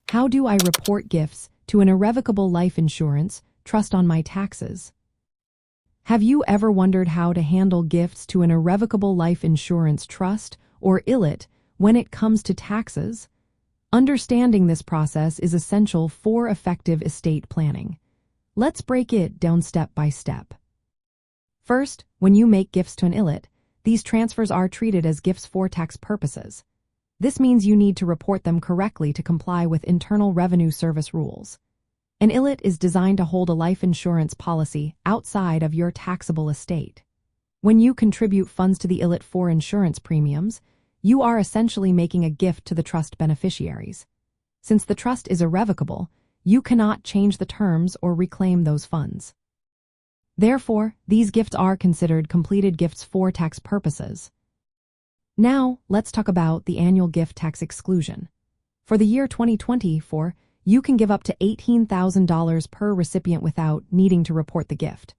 How do I report gifts to an irrevocable life insurance trust on my taxes? Have you ever wondered how to handle gifts to an irrevocable life insurance trust, or ILIT, when it comes to taxes? Understanding this process is essential for effective estate planning. Let's break it down step by step. First, when you make gifts to an ILIT, these transfers are treated as gifts for tax purposes. This means you need to report them correctly to comply with Internal Revenue Service rules. An ILIT is designed to hold a life insurance policy outside of your taxable estate. When you contribute funds to the ILIT for insurance premiums, you are essentially making a gift to the trust beneficiaries. Since the trust is irrevocable, you cannot change the terms or reclaim those funds. Therefore, these gifts are considered completed gifts for tax purposes. Now, let's talk about the annual gift tax exclusion. For the year 2024, you can give up to $18,000 per recipient without needing to report the gift.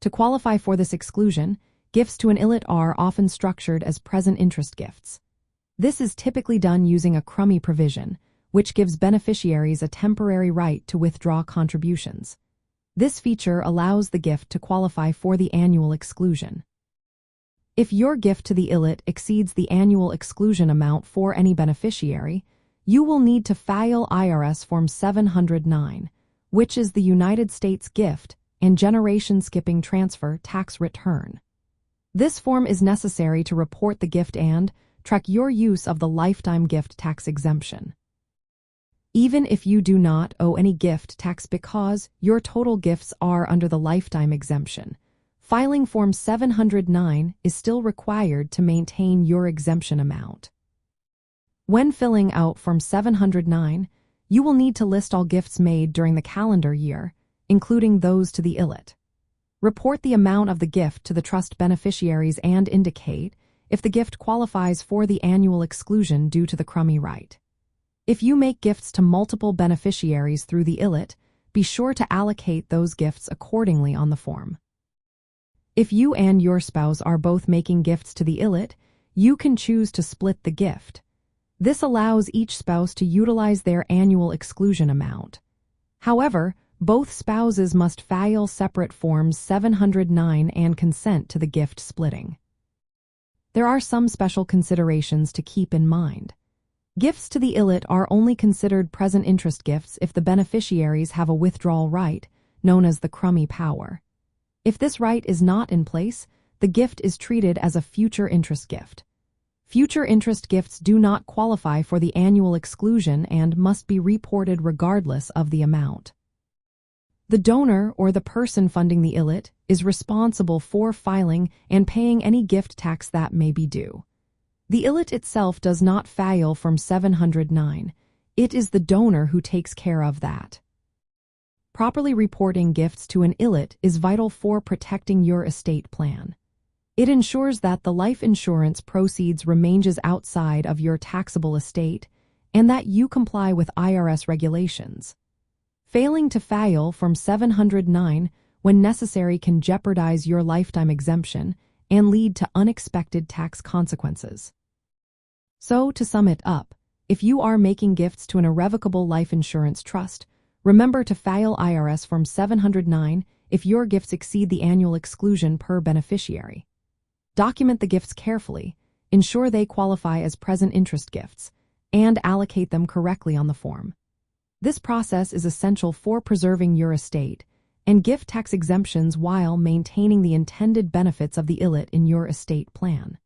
To qualify for this exclusion, gifts to an ILIT are often structured as present interest gifts. This is typically done using a Crummey provision, which gives beneficiaries a temporary right to withdraw contributions. This feature allows the gift to qualify for the annual exclusion. If your gift to the ILIT exceeds the annual exclusion amount for any beneficiary, you will need to file IRS Form 709, which is the United States Gift and Generation Skipping Transfer Tax Return. This form is necessary to report the gift and track your use of the lifetime gift tax exemption. Even if you do not owe any gift tax because your total gifts are under the lifetime exemption, filing Form 709 is still required to maintain your exemption amount. When filling out Form 709, you will need to list all gifts made during the calendar year, including those to the ILIT. Report the amount of the gift to the trust beneficiaries and indicate if the gift qualifies for the annual exclusion due to the Crummey right. If you make gifts to multiple beneficiaries through the ILIT, be sure to allocate those gifts accordingly on the form. If you and your spouse are both making gifts to the ILIT, you can choose to split the gift. This allows each spouse to utilize their annual exclusion amount. However, both spouses must file separate Forms 709 and consent to the gift splitting. There are some special considerations to keep in mind. Gifts to the ILIT are only considered present interest gifts if the beneficiaries have a withdrawal right, known as the Crummey power. If this right is not in place, the gift is treated as a future interest gift. Future interest gifts do not qualify for the annual exclusion and must be reported regardless of the amount. The donor or the person funding the ILIT is responsible for filing and paying any gift tax that may be due. The ILIT itself does not file Form 709. It is the donor who takes care of that. Properly reporting gifts to an ILIT is vital for protecting your estate plan. It ensures that the life insurance proceeds remains outside of your taxable estate and that you comply with IRS regulations. Failing to file Form 709 when necessary can jeopardize your lifetime exemption and lead to unexpected tax consequences. So, to sum it up, if you are making gifts to an irrevocable life insurance trust, remember to file IRS Form 709 if your gifts exceed the annual exclusion per beneficiary. Document the gifts carefully, ensure they qualify as present interest gifts, and allocate them correctly on the form. This process is essential for preserving your estate and gift tax exemptions while maintaining the intended benefits of the ILIT in your estate plan.